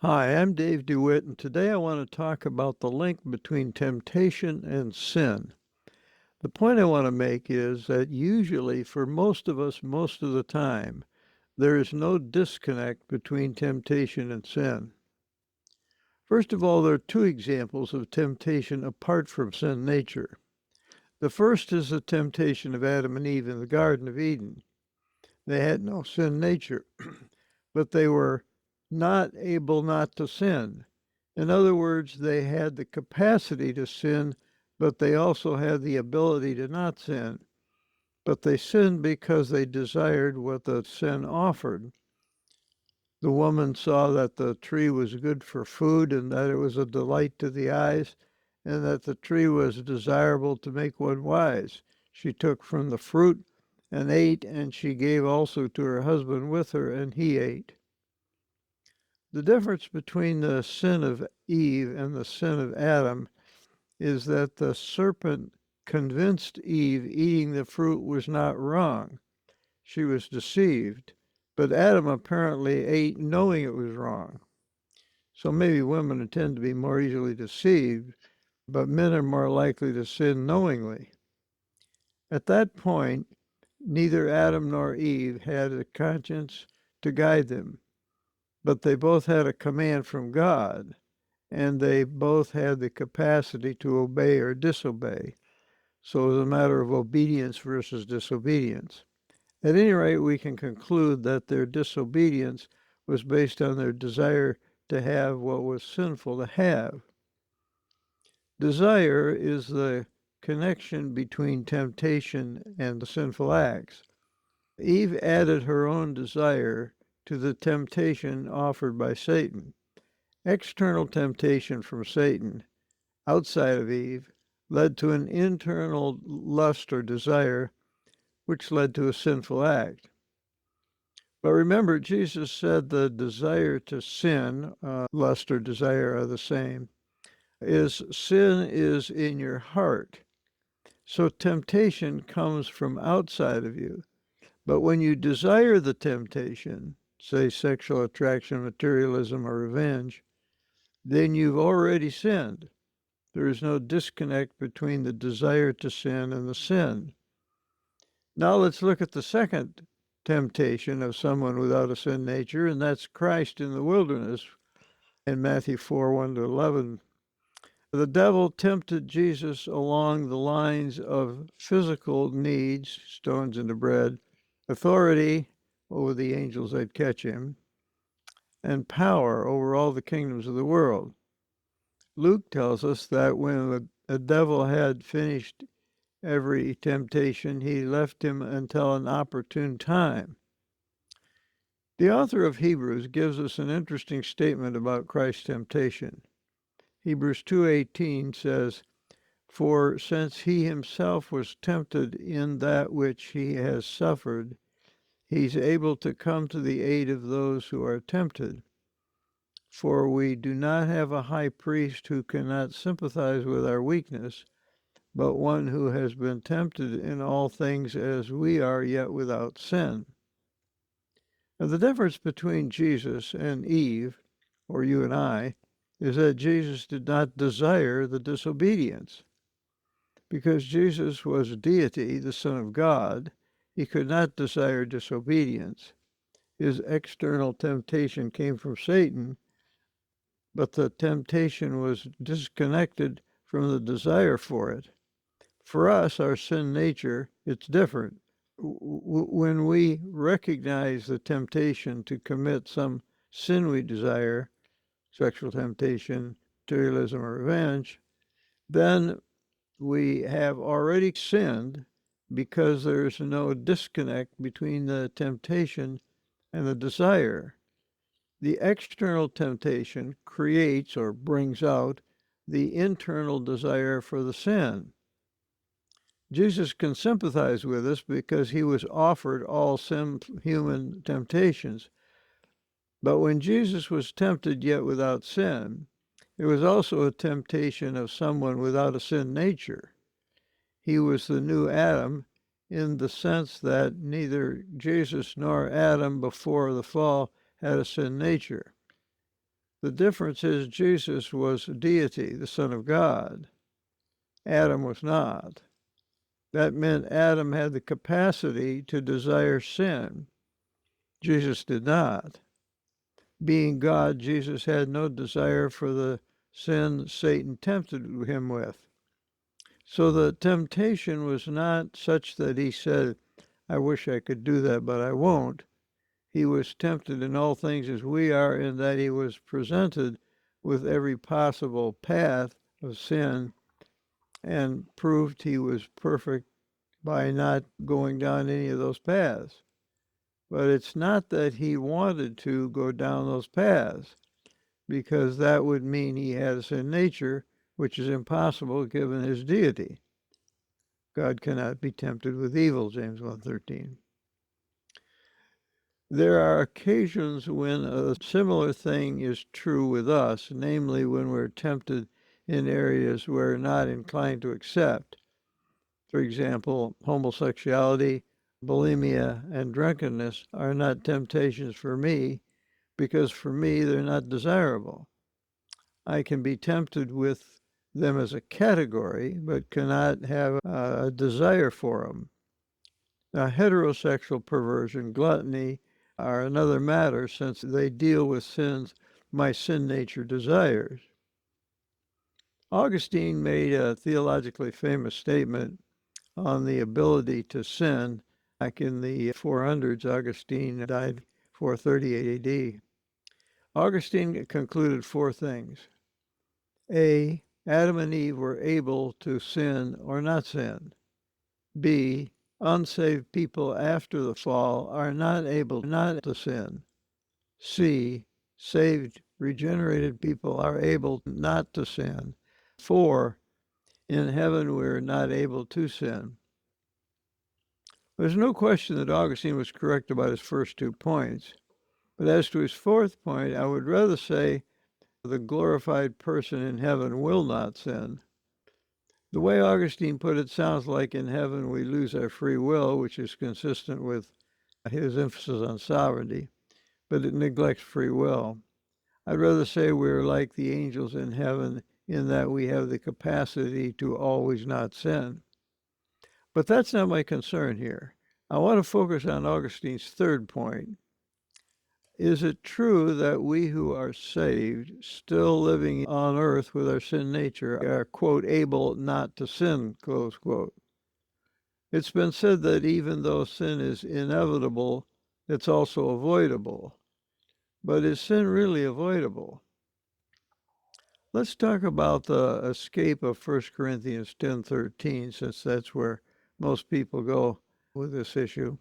Hi, I'm Dave DeWitt, and today I want to talk about the link between temptation and sin. The point I want to make is that usually, for most of us, most of the time, there is no disconnect between temptation and sin. First of all, there are two examples of temptation apart from sin nature. The first is the temptation of Adam and Eve in the Garden of Eden. They had no sin nature, but they were not able not to sin. In other words, they had the capacity to sin, but they also had the ability to not sin. But they sinned because they desired what the sin offered. The woman saw that the tree was good for food and that it was a delight to the eyes and that the tree was desirable to make one wise. She took from the fruit and ate, and she gave also to her husband with her, and he ate. The difference between the sin of Eve and the sin of Adam is that the serpent convinced Eve eating the fruit was not wrong. She was deceived, but Adam apparently ate knowing it was wrong. So maybe women tend to be more easily deceived, but men are more likely to sin knowingly. At that point, neither Adam nor Eve had a conscience to guide them, but they both had a command from God, and they both had the capacity to obey or disobey. So it was a matter of obedience versus disobedience. At any rate, we can conclude that their disobedience was based on their desire to have what was sinful to have. Desire is the connection between temptation and the sinful acts. Eve added her own desire to the temptation offered by Satan. External temptation from Satan, outside of Eve, led to an internal lust or desire, which led to a sinful act. But remember, Jesus said the desire to sin, lust or desire are the same, sin is in your heart. So temptation comes from outside of you. But when you desire the temptation, say sexual attraction, materialism, or revenge, then you've already sinned. There is no disconnect between the desire to sin and the sin. Now let's look at the second temptation of someone without a sin nature, and that's Christ in the wilderness in Matthew 4, 1-11. The devil tempted Jesus along the lines of physical needs, stones into bread, authority over the angels that catch him, and power over all the kingdoms of the world. Luke tells us that when the devil had finished every temptation, he left him until an opportune time. The author of Hebrews gives us an interesting statement about Christ's temptation. Hebrews 2:18 says, "For since he himself was tempted in that which he has suffered, he's able to come to the aid of those who are tempted. For we do not have a high priest who cannot sympathize with our weakness, but one who has been tempted in all things as we are, yet without sin." Now, the difference between Jesus and Eve, or you and I, is that Jesus did not desire the disobedience. Because Jesus was deity, the Son of God, he could not desire disobedience. His external temptation came from Satan, but the temptation was disconnected from the desire for it. For us, our sin nature, it's different. When we recognize the temptation to commit some sin we desire, sexual temptation, materialism, or revenge, then we have already sinned because there's no disconnect between the temptation and the desire. The external temptation creates or brings out the internal desire for the sin. Jesus can sympathize with us because he was offered all human temptations. But when Jesus was tempted yet without sin, it was also a temptation of someone without a sin nature. He was the new Adam in the sense that neither Jesus nor Adam before the fall had a sin nature. The difference is Jesus was deity, the Son of God. Adam was not. That meant Adam had the capacity to desire sin. Jesus did not. Being God, Jesus had no desire for the sin Satan tempted him with. So the temptation was not such that he said, I wish I could do that, but I won't. He was tempted in all things as we are, in that he was presented with every possible path of sin and proved he was perfect by not going down any of those paths. But it's not that he wanted to go down those paths, because that would mean he had a sin nature, which is impossible given his deity. God cannot be tempted with evil, James 1:13. There are occasions when a similar thing is true with us, namely when we're tempted in areas we're not inclined to accept. For example, homosexuality, bulimia, and drunkenness are not temptations for me, because for me they're not desirable. I can be tempted with them as a category, but cannot have a desire for them. Now, heterosexual perversion, gluttony, are another matter, since they deal with sins my sin nature desires. Augustine made a theologically famous statement on the ability to sin. Back in the 400s, Augustine died 438 AD. Augustine concluded four things. A, Adam and Eve were able to sin or not sin. B, unsaved people after the fall are not able not to sin. C, saved, regenerated people are able not to sin. 4, in heaven we're not able to sin. There's no question that Augustine was correct about his first 2 points, but as to his fourth point, I would rather say the glorified person in heaven will not sin. The way Augustine put it sounds like in heaven we lose our free will, which is consistent with his emphasis on sovereignty, but it neglects free will. I'd rather say we're like the angels in heaven in that we have the capacity to always not sin. But that's not my concern here. I want to focus on Augustine's third point. Is it true that we who are saved, still living on earth with our sin nature, are, quote, able not to sin, close quote? It's been said that even though sin is inevitable, it's also avoidable. But is sin really avoidable? Let's talk about the escape of 1 Corinthians 10:13, since that's where most people go with this issue.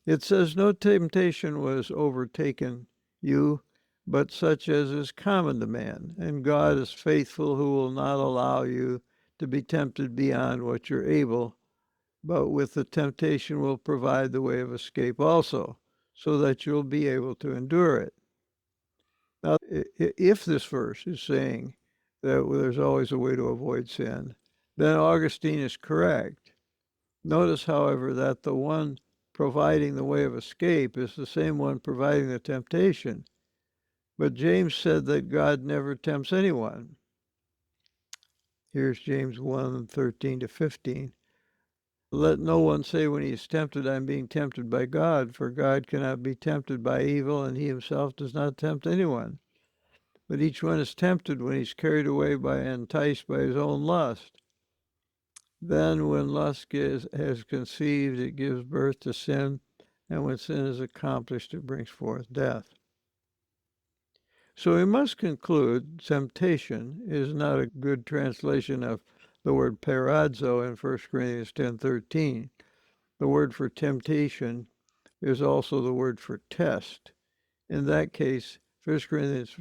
It says, no temptation was overtaken you, but such as is common to man. And God is faithful, who will not allow you to be tempted beyond what you're able, but with the temptation will provide the way of escape also, so that you'll be able to endure it. Now, if this verse is saying that there's always a way to avoid sin, then Augustine is correct. Notice, however, that the one providing the way of escape is the same one providing the temptation. But James said that God never tempts anyone. Here's James 1:13-15. Let no one say when he is tempted, I'm being tempted by God, for God cannot be tempted by evil, and he himself does not tempt anyone. But each one is tempted when he's carried away by enticed by his own lust. Then when lust has conceived, it gives birth to sin, and when sin is accomplished, it brings forth death. So we must conclude temptation is not a good translation of the word perazzo in 1 Corinthians 10:13. The word for temptation is also the word for test. In that case, 1 Corinthians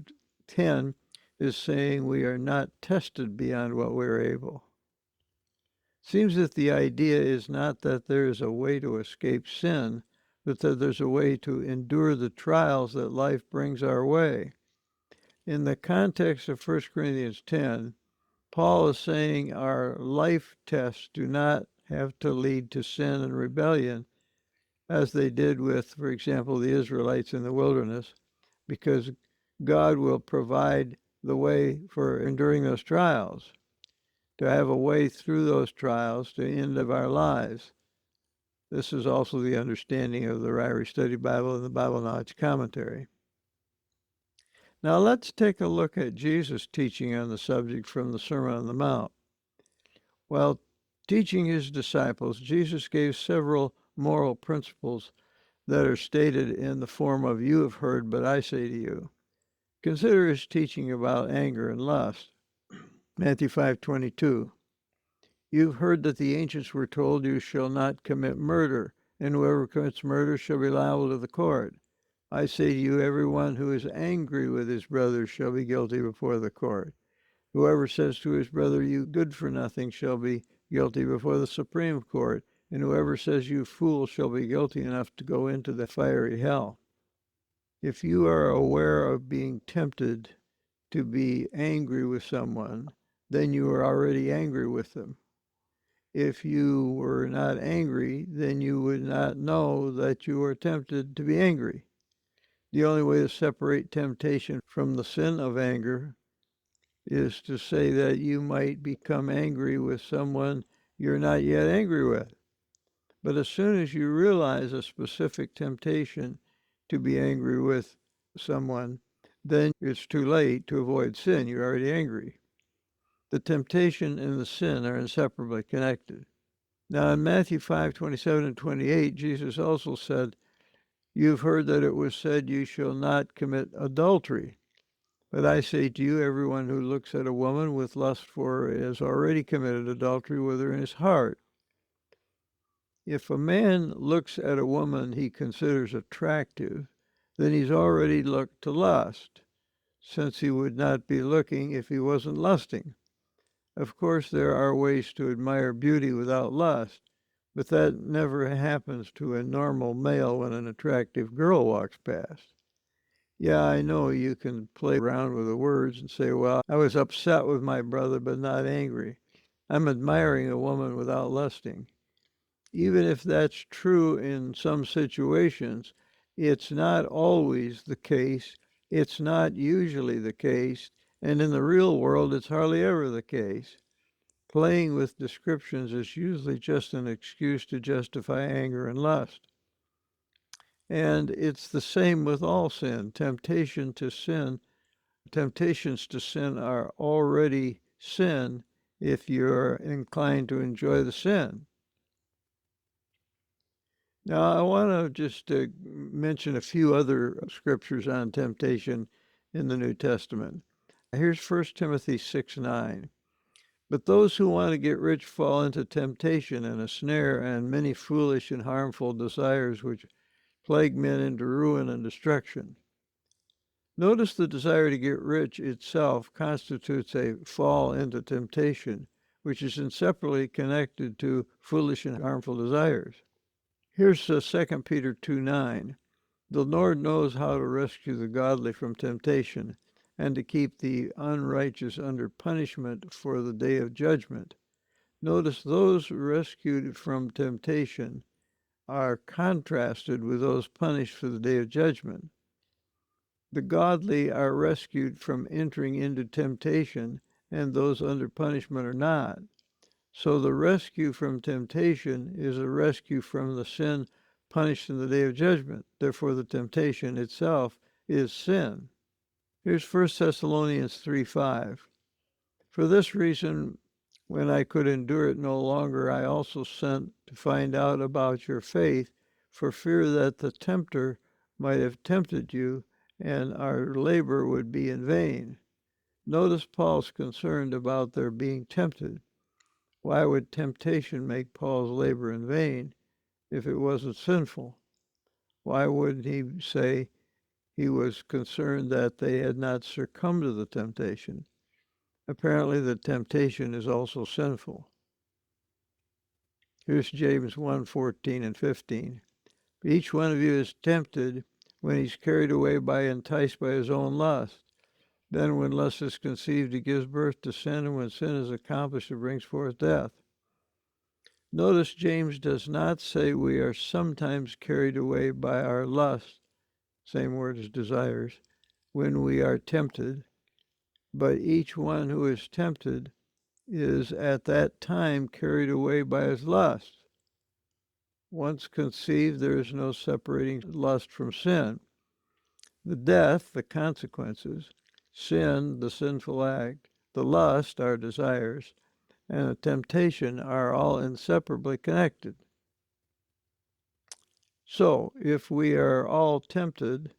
10 is saying we are not tested beyond what we're able. Seems that the idea is not that there is a way to escape sin, but that there's a way to endure the trials that life brings our way. In the context of 1 Corinthians 10, Paul is saying our life tests do not have to lead to sin and rebellion, as they did with, for example, the Israelites in the wilderness, because God will provide the way for enduring those trials, to have a way through those trials to the end of our lives. This is also the understanding of the Ryrie Study Bible and the Bible Knowledge Commentary. Now let's take a look at Jesus' teaching on the subject from the Sermon on the Mount. While teaching his disciples, Jesus gave several moral principles that are stated in the form of, "You have heard, but I say to you." Consider his teaching about anger and lust. Matthew 5:22. "You've heard that the ancients were told, you shall not commit murder, and whoever commits murder shall be liable to the court. I say to you, everyone who is angry with his brother shall be guilty before the court. Whoever says to his brother, you good for nothing, shall be guilty before the Supreme Court, and whoever says you fool shall be guilty enough to go into the fiery hell." If you are aware of being tempted to be angry with someone, then you are already angry with them. If you were not angry, then you would not know that you are tempted to be angry. The only way to separate temptation from the sin of anger is to say that you might become angry with someone you're not yet angry with. But as soon as you realize a specific temptation to be angry with someone, then it's too late to avoid sin. You're already angry. The temptation and the sin are inseparably connected. Now in Matthew 5:27 and 28, Jesus also said, "You've heard that it was said, you shall not commit adultery. But I say to you, everyone who looks at a woman with lust for her has already committed adultery with her in his heart." If a man looks at a woman he considers attractive, then he's already looked to lust, since he would not be looking if he wasn't lusting. Of course, there are ways to admire beauty without lust, but that never happens to a normal male when an attractive girl walks past. Yeah, I know you can play around with the words and say, well, I was upset with my brother, but not angry. I'm admiring a woman without lusting. Even if that's true in some situations, it's not always the case. It's not usually the case. And in the real world, it's hardly ever the case. Playing with descriptions is usually just an excuse to justify anger and lust. And it's the same with all sin. Temptations to sin are already sin if you're inclined to enjoy the sin. Now, I want to just mention a few other scriptures on temptation in the New Testament. Here's 1 Timothy 6:9. "But those who want to get rich fall into temptation and a snare and many foolish and harmful desires which plague men into ruin and destruction." Notice the desire to get rich itself constitutes a fall into temptation, which is inseparably connected to foolish and harmful desires. Here's 2 Peter 2:9. "The Lord knows how to rescue the godly from temptation and to keep the unrighteous under punishment for the day of judgment." Notice those rescued from temptation are contrasted with those punished for the day of judgment. The godly are rescued from entering into temptation, and those under punishment are not. So the rescue from temptation is a rescue from the sin punished in the day of judgment. Therefore, the temptation itself is sin. Here's 1 Thessalonians 3:5. "For this reason, when I could endure it no longer, I also sent to find out about your faith, for fear that the tempter might have tempted you, and our labor would be in vain." Notice Paul's concerned about their being tempted. Why would temptation make Paul's labor in vain if it wasn't sinful? Why wouldn't he say he was concerned that they had not succumbed to the temptation? Apparently the temptation is also sinful. Here's James 1:14 and 15. "Each one of you is tempted when he's carried away enticed by his own lust. Then when lust is conceived, it gives birth to sin, and when sin is accomplished, it brings forth death." Notice James does not say we are sometimes carried away by our lust, same word as desires, when we are tempted, but each one who is tempted is at that time carried away by his lust. Once conceived, there is no separating lust from sin. The death, the consequences, sin, the sinful act, the lust, our desires, and the temptation are all inseparably connected. So, if we are all tempted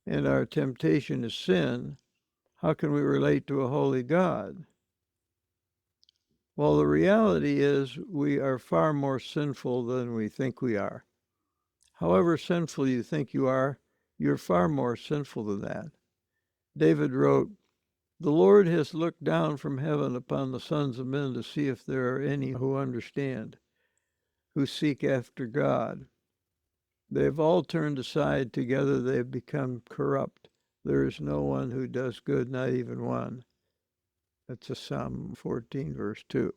and our temptation is sin, how can we relate to a holy God? Well, the reality is we are far more sinful than we think we are. However sinful you think you are, you're far more sinful than that. David wrote, "The Lord has looked down from heaven upon the sons of men to see if there are any who understand, who seek after God. They have all turned aside, together they have become corrupt. There is no one who does good, not even one." That's a Psalm 14, verse 2.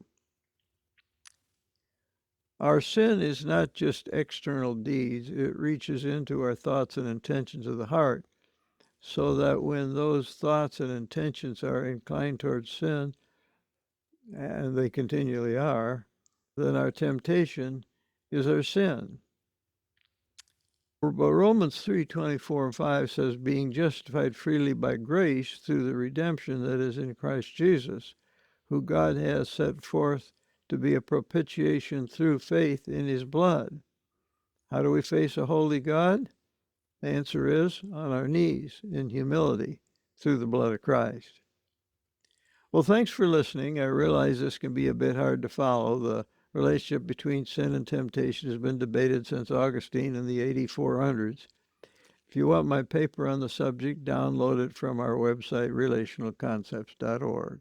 Our sin is not just external deeds. It reaches into our thoughts and intentions of the heart, so that when those thoughts and intentions are inclined towards sin, and they continually are, then our temptation is our sin. But Romans 3:24 and 5 says, "Being justified freely by grace through the redemption that is in Christ Jesus, who God has set forth to be a propitiation through faith in his blood." How do we face a holy God? The answer is on our knees in humility through the blood of Christ. Well, thanks for listening. I realize this can be a bit hard to follow. The relationship between sin and temptation has been debated since Augustine in the 8400s. If you want my paper on the subject, download it from our website, relationalconcepts.org.